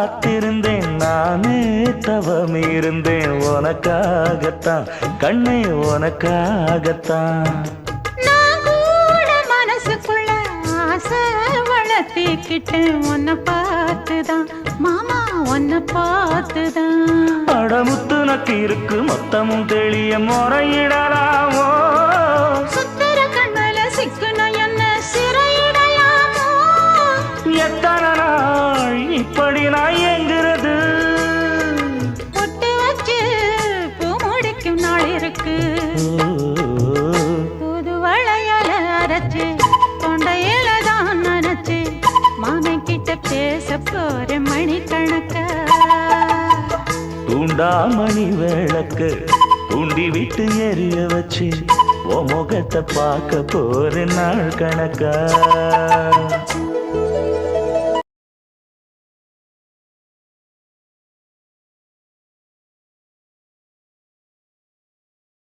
காத்திருந்தேன் நானே தவம் இருந்தேன் உனக்காகத்தான் கண்ணே உனக்காகத்தான் நான் கூட மனசுக்குள்ள ஆசை வளர்த்திக்கிட்டேன் உன்னை பார்த்துதான் மாமா உன்னை பார்த்துதான் அடமுத்து நக்கு இருக்கு மொத்தமும் தெளிய முறையிடலாமோ சுத்தர கண்மல சிக்குன என்ன சிறையிடலாமோ எத்தனை நாள் இப்படி நான் எங்கிறது பொட்டு வச்சு பூ முடிக்கும் நாள் இருக்கு புது வளையல அரைச்சு தொண்டையில தான் நினைச்சு மாமன் கிட்ட பேச போற மணிக்கணக்க தூண்டாமணி விளக்கு தூண்டி விட்டு எரிய வச்சு உன் முகத்தை பார்க்க போற நாள் கணக்கா